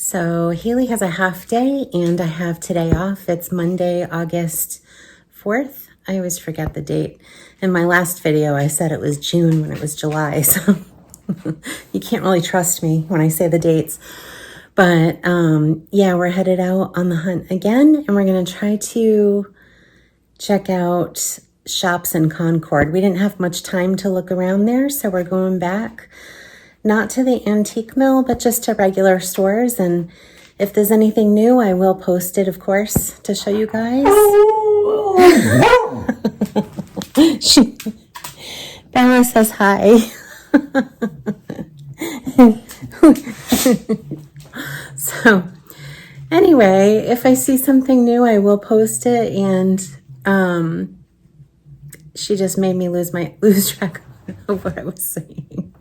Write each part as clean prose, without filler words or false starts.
So Haley has a half day and I have today off. It's Monday, August 4th. I always forget the date. In my last video, I said it was June when it was July. So you can't really trust me when I say the dates. But yeah, we're headed out on the hunt again, and we're going to try to check out shops in Concord. We didn't have much time to look around there, so we're going back. Not to the antique mill, but just to regular stores. And if there's anything new, I will post it, of course, to show you guys. Bella says hi. So anyway, if I see something new, I will post it. And she just made me lose track of what I was saying.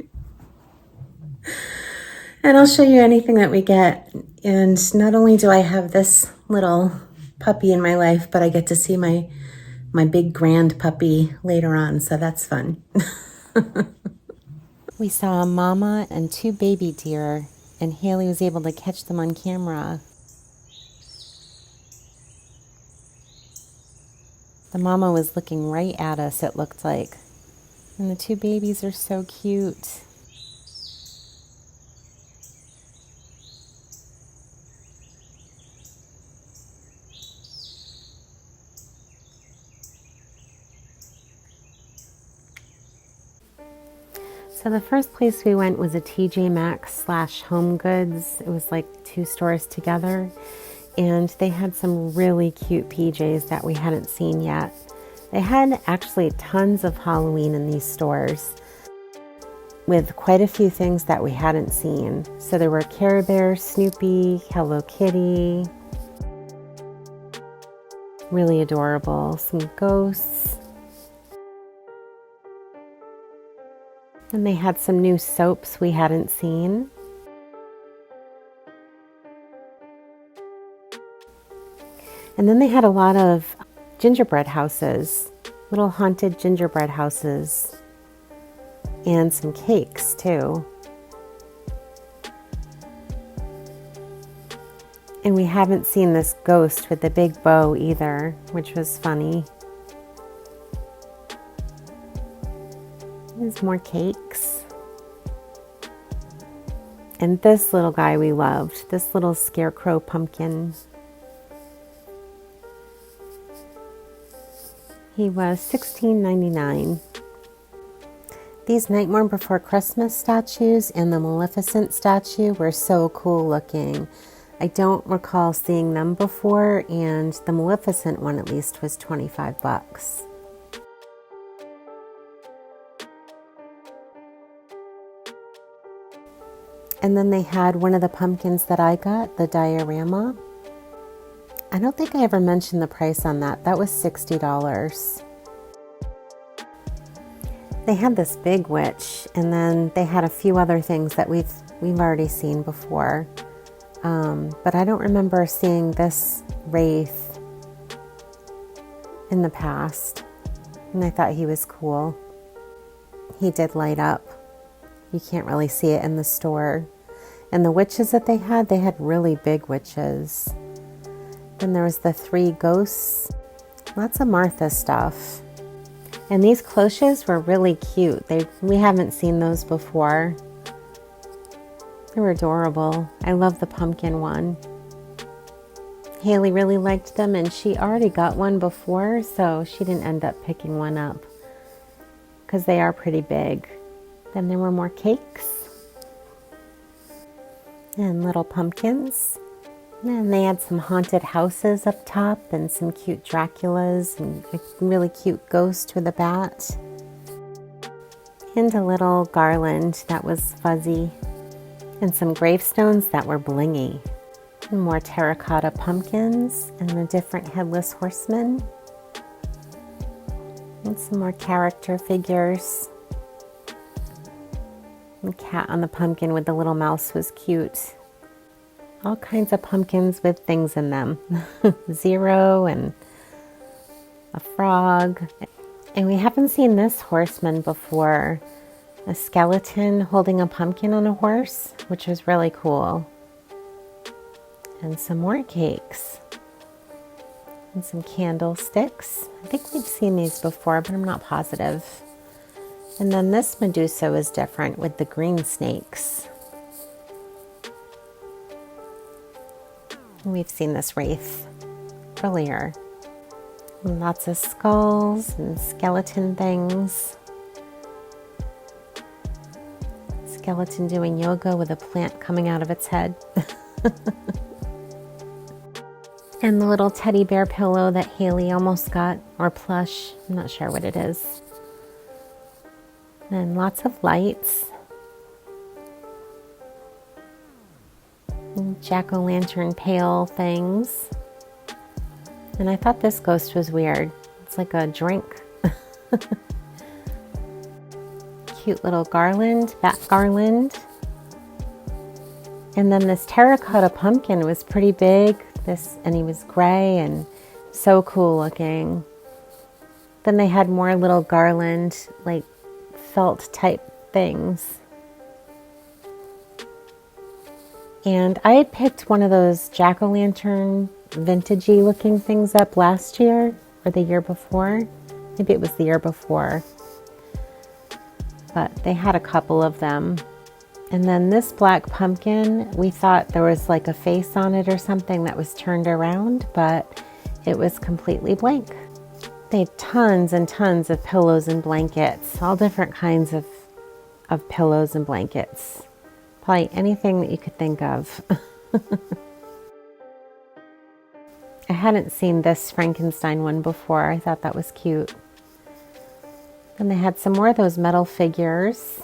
And I'll show you anything that we get. And not only do I have this little puppy in my life, but I get to see my big grand puppy later on. So that's fun. We saw a mama and two baby deer, and Haley was able to catch them on camera. The mama was looking right at us, it looked like. And the two babies are so cute. So the first place we went was a TJMaxx / Homegoods. It was like two stores together, and they had some really cute PJs that we hadn't seen yet. They had actually tons of Halloween in these stores with quite a few things that we hadn't seen. So there were Care Bear, Snoopy, Hello Kitty. Really adorable. Some ghosts. And they had some new soaps we hadn't seen. And then they had a lot of gingerbread houses, little haunted gingerbread houses, and some cakes too. And we haven't seen this ghost with the big bow either, which was funny. There's more cakes. And this little guy we loved, this little scarecrow pumpkin. He was $16.99. These Nightmare Before Christmas statues and the Maleficent statue were so cool looking. I don't recall seeing them before, and the Maleficent one at least was 25 bucks. And then they had one of the pumpkins that I got, the diorama. I don't think I ever mentioned the price on that. That was $60. They had this big witch, and then they had a few other things that we've already seen before. But I don't remember seeing this wraith in the past. And I thought he was cool. He did light up. You can't really see it in the store. And the witches that they had really big witches. Then there was the 3 ghosts. Lots of Martha stuff. And these cloches were really cute. We haven't seen those before. They were adorable. I love the pumpkin one. Haley really liked them, and she already got one before, so she didn't end up picking one up because they are pretty big. Then there were more cakes and little pumpkins. And they had some haunted houses up top and some cute Draculas and a really cute ghost with a bat. And a little garland that was fuzzy. And some gravestones that were blingy. And more terracotta pumpkins and the different headless horsemen. And some more character figures. The cat on the pumpkin with the little mouse was cute. All kinds of pumpkins with things in them. Zero and a frog. And we haven't seen this horseman before. A skeleton holding a pumpkin on a horse, which was really cool. And some more cakes. And some candlesticks. I think we've seen these before, but I'm not positive. And then this Medusa was different with the green snakes. We've seen this wraith earlier. And lots of skulls and skeleton things. Skeleton doing yoga with a plant coming out of its head. And the little teddy bear pillow that Haley almost got, or plush, I'm not sure what it is. And lots of lights. Jack-o'-lantern pail things. And I thought this ghost was weird. It's like a drink. Cute little garland, bat garland. And then this terracotta pumpkin was pretty big. And he was gray and so cool looking. Then they had more little garland, like felt type things. And I had picked one of those jack-o'-lantern vintagey looking things up last year or the year before. Maybe it was the year before. But they had a couple of them. And then this black pumpkin, we thought there was like a face on it or something that was turned around, but it was completely blank. They had tons and tons of pillows and blankets, all different kinds of pillows and blankets. Probably anything that you could think of. I hadn't seen this Frankenstein one before. I thought that was cute. And they had some more of those metal figures.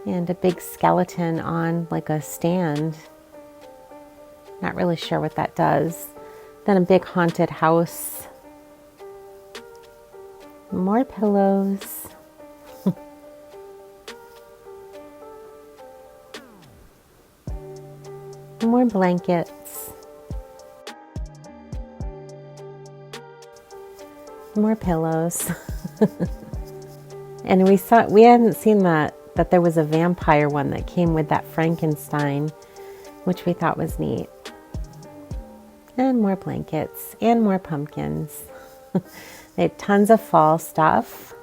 And a big skeleton on like a stand. Not really sure what that does. Then a big haunted house. More pillows. More blankets. More pillows. And we hadn't seen that there was a vampire one that came with that Frankenstein, which we thought was neat. And more blankets and more pumpkins. They had tons of fall stuff.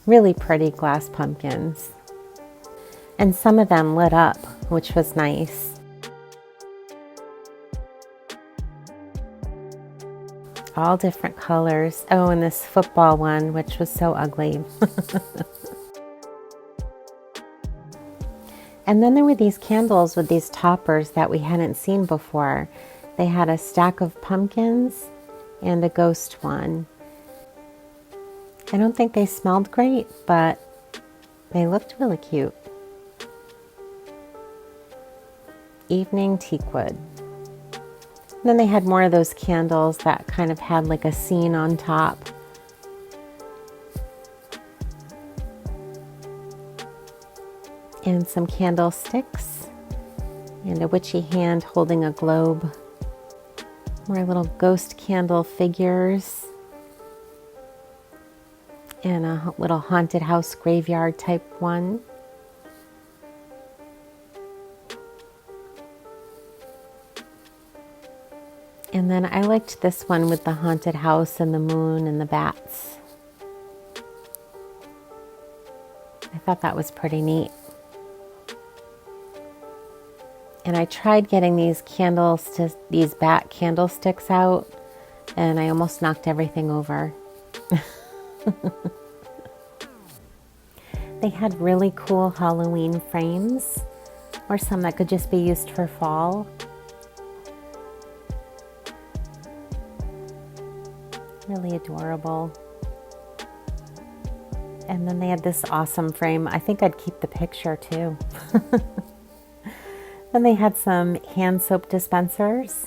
Really pretty glass pumpkins. And some of them lit up, which was nice. All different colors. Oh, and this football one, which was so ugly. And then there were these candles with these toppers that we hadn't seen before. They had a stack of pumpkins and a ghost one. I don't think they smelled great, but they looked really cute. Evening teakwood. Then they had more of those candles that kind of had like a scene on top. And some candlesticks. And a witchy hand holding a globe. More little ghost candle figures. And a little haunted house graveyard type one. And then I liked this one with the haunted house and the moon and the bats. I thought that was pretty neat. And I tried getting these bat candlesticks out, and I almost knocked everything over. They had really cool Halloween frames, or some that could just be used for fall. Really adorable. And then they had this awesome frame. I think I'd keep the picture too. Then they had some hand soap dispensers.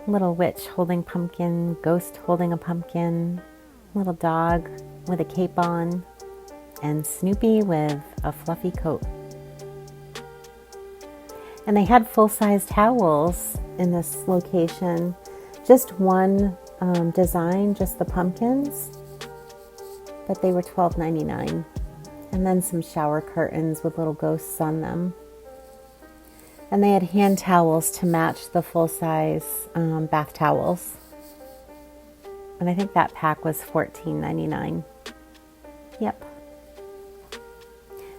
Little witch holding pumpkin, ghost holding a pumpkin, little dog with a cape on, and Snoopy with a fluffy coat. And they had full-size towels in this location. Just one design, just the pumpkins, but they were $12.99. And then some shower curtains with little ghosts on them. And they had hand towels to match the full-size bath towels. And I think that pack was $14.99. Yep.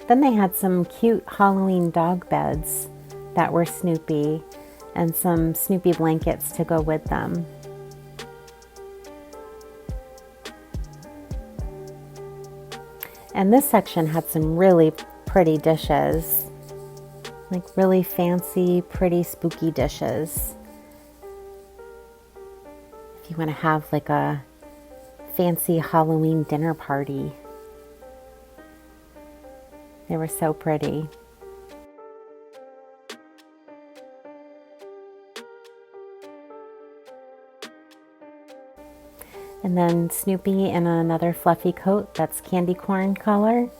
Then they had some cute Halloween dog beds that were Snoopy and some Snoopy blankets to go with them. And this section had some really pretty dishes, like really fancy, pretty, spooky dishes. If you want to have like a fancy Halloween dinner party. They were so pretty. And then Snoopy in another fluffy coat that's candy corn color.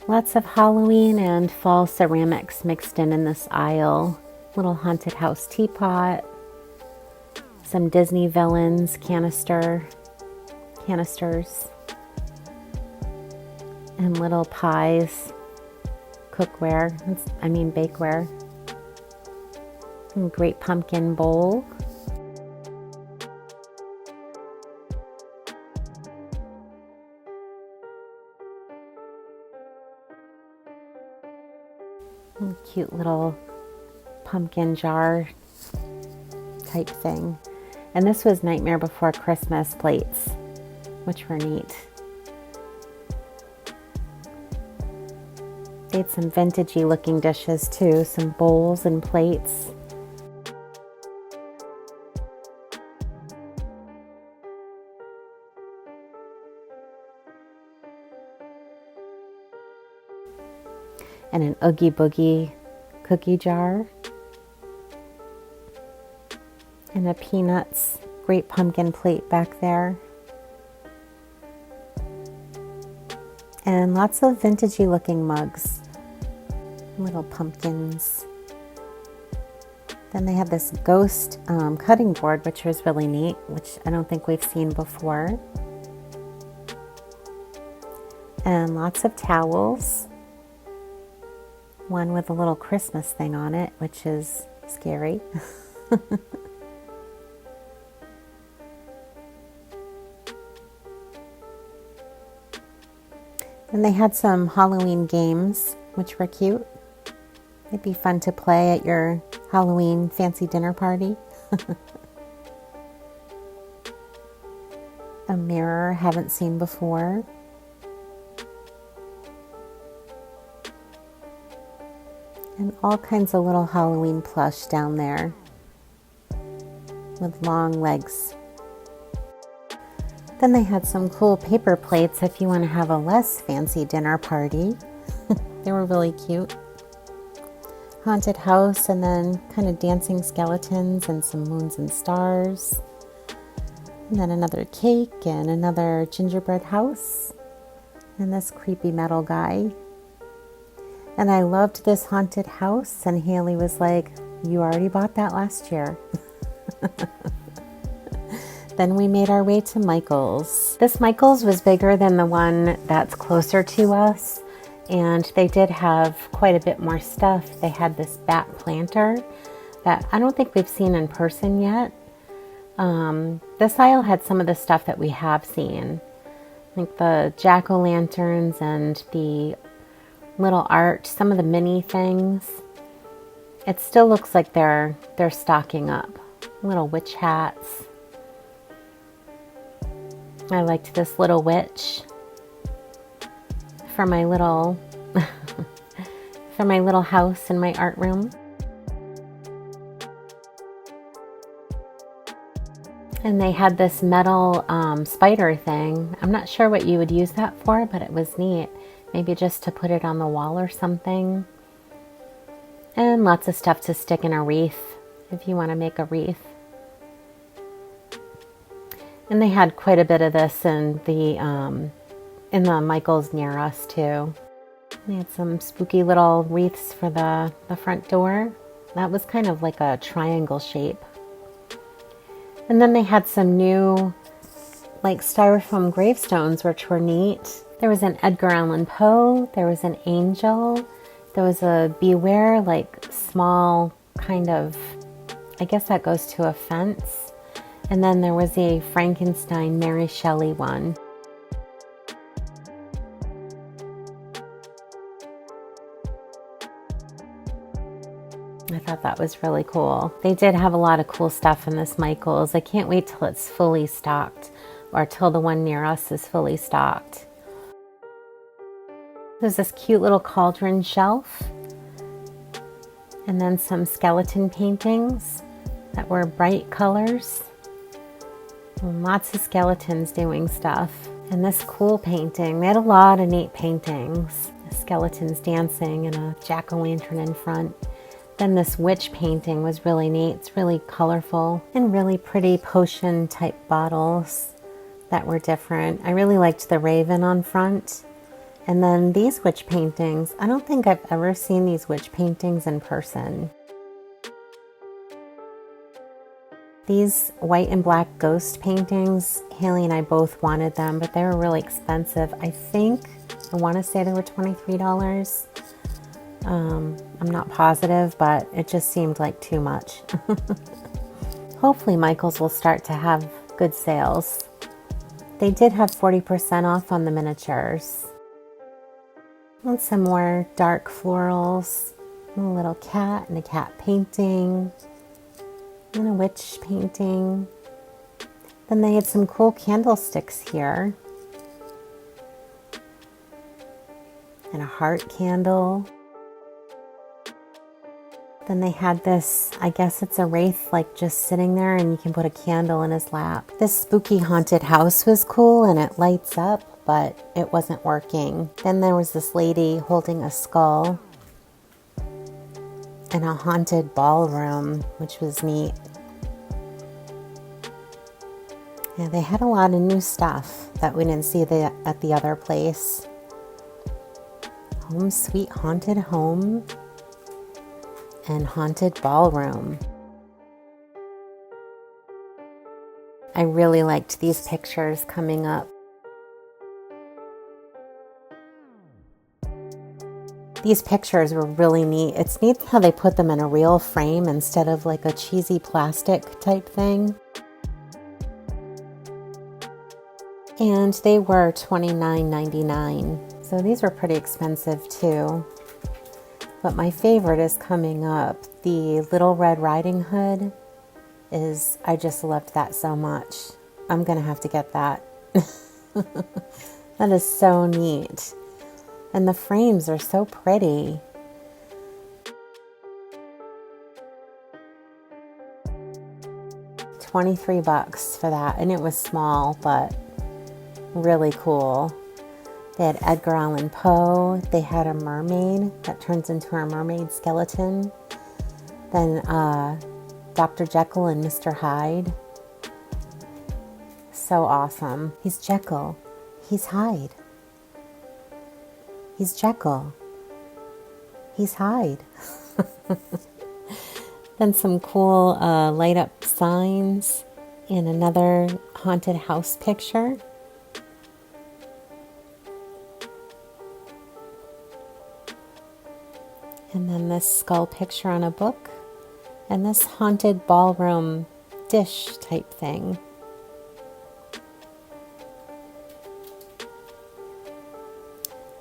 Lots of Halloween and fall ceramics mixed in this aisle. Little haunted house teapot. Some Disney villains canisters. And little pies. Cookware. Bakeware. And great pumpkin bowl. And cute little pumpkin jar type thing. And this was Nightmare Before Christmas plates, which were neat. They had some vintagey looking dishes too, some bowls and plates. And an Oogie Boogie cookie jar. And a Peanuts great pumpkin plate back there. And lots of vintagey looking mugs. Little pumpkins. Then they had this ghost cutting board, which was really neat, which I don't think we've seen before. And lots of towels. One with a little Christmas thing on it, which is scary. And they had some Halloween games, which were cute. It'd be fun to play at your Halloween fancy dinner party. A mirror haven't seen before. And all kinds of little Halloween plush down there with long legs. Then they had some cool paper plates if you want to have a less fancy dinner party. They were really cute. Haunted house, and then kind of dancing skeletons and some moons and stars. And then another cake and another gingerbread house. And this creepy metal guy. And I loved this haunted house, and Haley was like, "You already bought that last year." Then we made our way to Michael's. This Michael's was bigger than the one that's closer to us, and they did have quite a bit more stuff. They had this bat planter that I don't think we've seen in person yet. This aisle had some of the stuff that we have seen, like the jack-o'-lanterns and the little art, some of the mini things. It still looks like they're stocking up. Little witch hats. I liked this little witch for my little for my little house in my art room. And they had this metal spider thing. I'm not sure what you would use that for, but it was neat. Maybe just to put it on the wall or something. And lots of stuff to stick in a wreath if you want to make a wreath. And they had quite a bit of this in the Michael's near us too. They had some spooky little wreaths for the front door. That was kind of like a triangle shape. And then they had some new like styrofoam gravestones, which were neat. There was an Edgar Allan Poe, there was an angel, there was a beware, like small kind of, I guess that goes to a fence. And then there was a Frankenstein Mary Shelley one. I thought that was really cool. They did have a lot of cool stuff in this Michael's. I can't wait till it's fully stocked, or till the one near us is fully stocked. There's this cute little cauldron shelf, and then some skeleton paintings that were bright colors. And lots of skeletons doing stuff. And this cool painting. They had a lot of neat paintings. Skeletons dancing and a jack-o'-lantern in front. Then this witch painting was really neat. It's really colorful and really pretty potion type bottles that were different. I really liked the raven on front. And then these witch paintings, I don't think I've ever seen these witch paintings in person. These white and black ghost paintings, Haley and I both wanted them, but they were really expensive. I want to say they were $23. I'm not positive, but it just seemed like too much. Hopefully Michael's will start to have good sales. They did have 40% off on the miniatures. And some more dark florals, a little cat and a cat painting, and a witch painting. Then they had some cool candlesticks here. And a heart candle. Then they had this, I guess it's a wraith, like just sitting there, and you can put a candle in his lap. This spooky haunted house was cool, and it lights up, but it wasn't working. Then there was this lady holding a skull and a haunted ballroom, which was neat. Yeah, they had a lot of new stuff that we didn't see at the other place. Home Sweet Haunted Home and Haunted Ballroom. I really liked these pictures coming up. These pictures were really neat. It's neat how they put them in a real frame instead of like a cheesy plastic type thing. And they were $29.99. So these were pretty expensive too. But my favorite is coming up. The Little Red Riding Hood is, I just loved that so much. I'm gonna have to get that. That is so neat. And the frames are so pretty. $23 for that, and it was small, but really cool. They had Edgar Allan Poe. They had a mermaid that turns into a mermaid skeleton. Then Dr. Jekyll and Mr. Hyde. So awesome. He's Jekyll. He's Hyde. He's Jekyll. He's Hyde. Then some cool light up signs and another haunted house picture. And then this skull picture on a book. And this haunted ballroom dish type thing.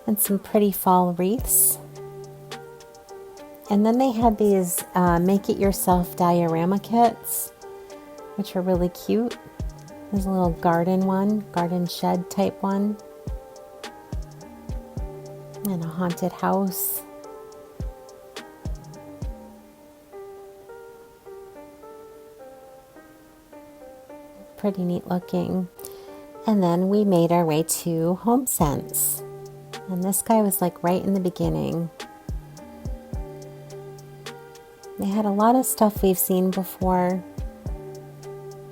And some pretty fall wreaths. And then they had these make it yourself diorama kits, which are really cute. There's a little garden one, garden shed type one. And a haunted house. Pretty neat looking. And then we made our way to HomeSense. And this guy was like right in the beginning. They had a lot of stuff we've seen before,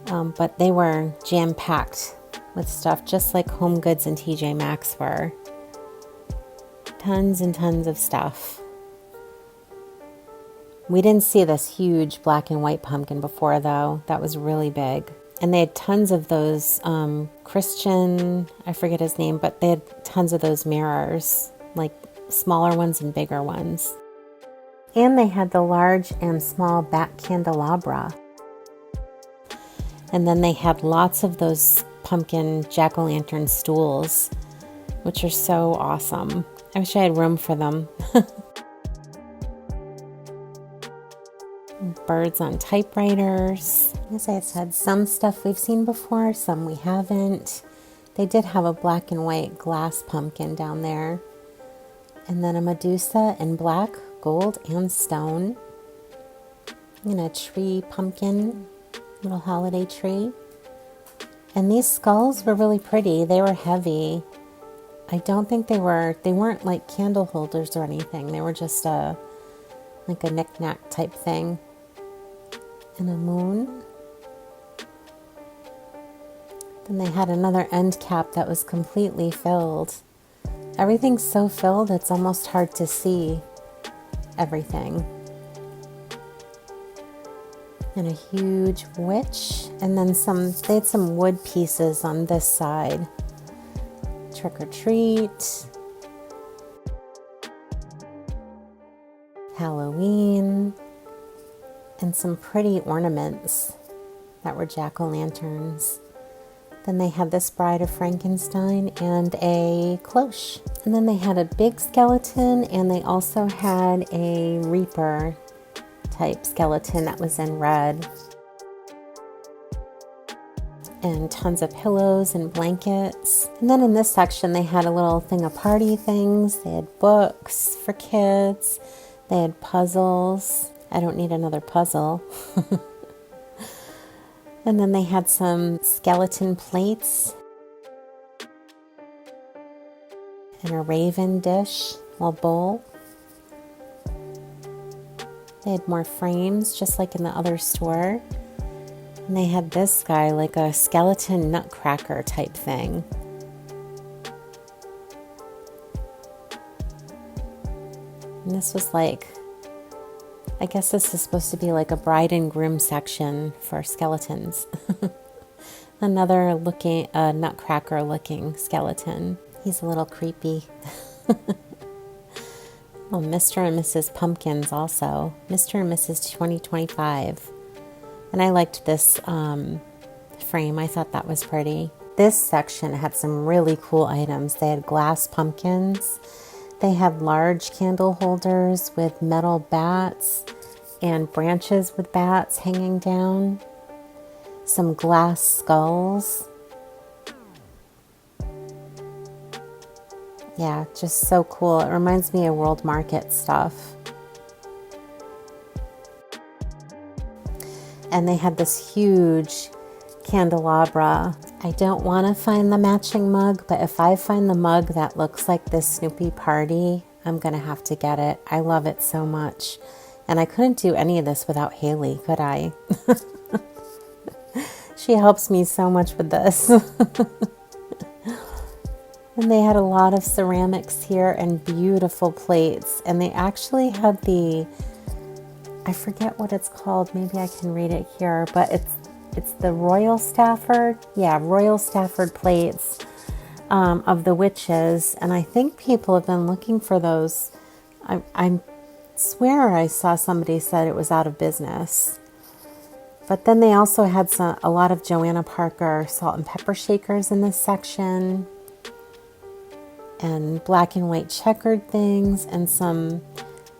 but they were jam-packed with stuff just like Homegoods and TJMaxx were. Tons and tons of stuff. We didn't see this huge black and white pumpkin before though. That was really big. And they had tons of those Christian, I forget his name, but they had tons of those mirrors, like smaller ones and bigger ones. And they had the large and small back candelabra. And then they had lots of those pumpkin jack-o'-lantern stools, which are so awesome. I wish I had room for them. Birds on typewriters. As I said, some stuff we've seen before, some we haven't. They did have a black and white glass pumpkin down there. And then a Medusa in black, gold, and stone. And a tree pumpkin, little holiday tree. And these skulls were really pretty. They were heavy. I don't think they weren't like candle holders or anything. They were just like a knick-knack type thing. And a moon. Then they had another end cap that was completely filled. Everything's so filled, it's almost hard to see everything. And a huge witch. And then they had some wood pieces on this side. Trick or treat. Halloween. And some pretty ornaments that were jack-o'-lanterns. Then they had this Bride of Frankenstein and a cloche. And then they had a big skeleton, and they also had a Reaper type skeleton that was in red. And tons of pillows and blankets. And then in this section they had a little thing of party things. They had books for kids. They had puzzles. I don't need another puzzle. And then they had some skeleton plates. And a raven dish, a bowl. They had more frames, just like in the other store. And they had this guy, like a skeleton nutcracker type thing. And this was like, I guess this is supposed to be like a bride and groom section for skeletons. Another nutcracker looking skeleton. He's a little creepy. Oh, Mr. and Mrs. Pumpkins also. Mr. and Mrs. 2025. And I liked this frame. I thought that was pretty. This section had some really cool items. They had glass pumpkins. They had large candle holders with metal bats and branches with bats hanging down. Some glass skulls. Yeah, just so cool. It reminds me of World Market stuff. And they had this huge candelabra. I don't want to find the matching mug, but if I find the mug that looks like this Snoopy party, I'm going to have to get it. I love it so much. And I couldn't do any of this without Haley, could I? She helps me so much with this. And they had a lot of ceramics here and beautiful plates. And they actually had I forget what it's called. Maybe I can read it here, but it's the Royal Stafford. Yeah, Royal Stafford plates of the witches. And I think people have been looking for those. I swear I saw somebody said it was out of business. But then they also had a lot of Joanna Parker salt and pepper shakers in this section. And black and white checkered things and some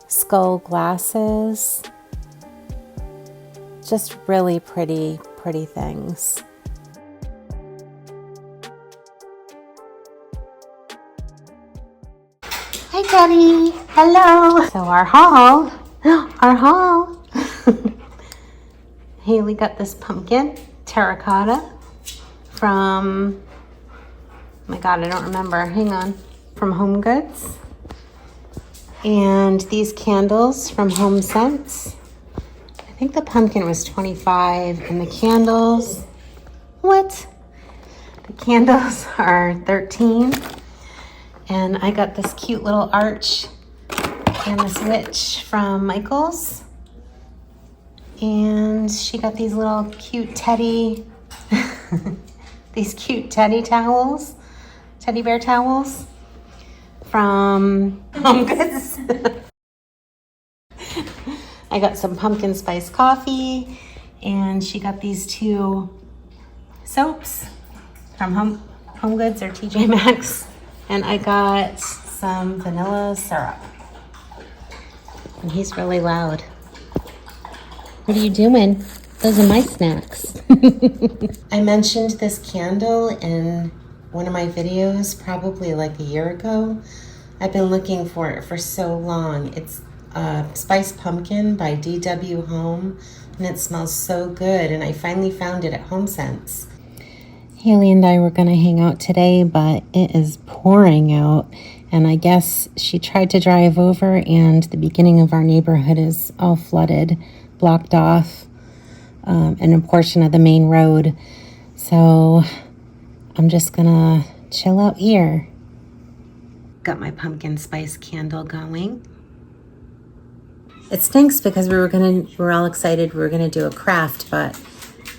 skull glasses. Just really pretty things. Hi, Daddy. Hello. So our haul. Haley got this pumpkin, terracotta, from, oh my God, I don't remember. Hang on. From Homegoods. And these candles from Home Sense. I think the pumpkin was $25 and the candles, what? The candles are $13. And I got this cute little arch and this witch from Michael's. And she got these little cute teddy these cute teddy bear towels from HomeGoods. I got some pumpkin spice coffee, and she got these 2 soaps from HomeGoods or TJMaxx, and I got some vanilla syrup. And he's really loud. What are you doing? Those are my snacks. I mentioned this candle in one of my videos probably like a year ago. I've been looking for it for so long. It's Spice Pumpkin by DW Home, and it smells so good, and I finally found it at HomeSense. Haley and I were going to hang out today, but it is pouring out, and I guess she tried to drive over, and the beginning of our neighborhood is all flooded, blocked off, and a portion of the main road. So I'm just gonna chill out here. Got my pumpkin spice candle going. It stinks because we were all excited we were gonna do a craft, but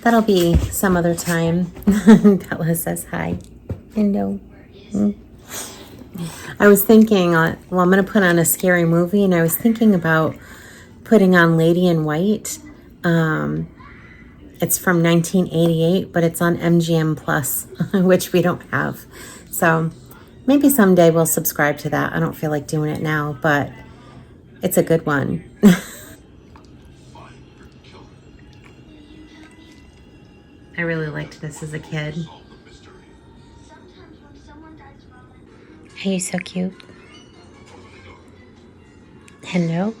that'll be some other time. Bella says hi. Hello. I was thinking, well, I'm gonna put on a scary movie, and I was thinking about putting on Lady in White. It's from 1988, but it's on MGM Plus, which we don't have. So maybe someday we'll subscribe to that. I don't feel like doing it now, but it's a good one. I really liked this as a kid. Are you so cute? Hello?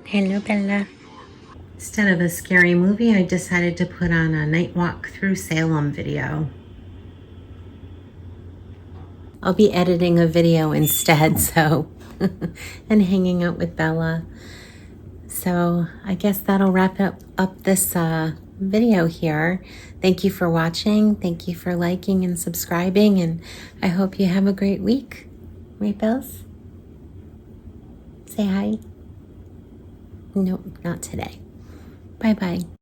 Hello, Bella. Instead of a scary movie, I decided to put on a night walk through Salem video. I'll be editing a video instead, so, and hanging out with Bella. So I guess that'll wrap up this video here. Thank you for watching. Thank you for liking and subscribing, and I hope you have a great week. Right, Bells? Say hi. Nope, not today. Bye-bye.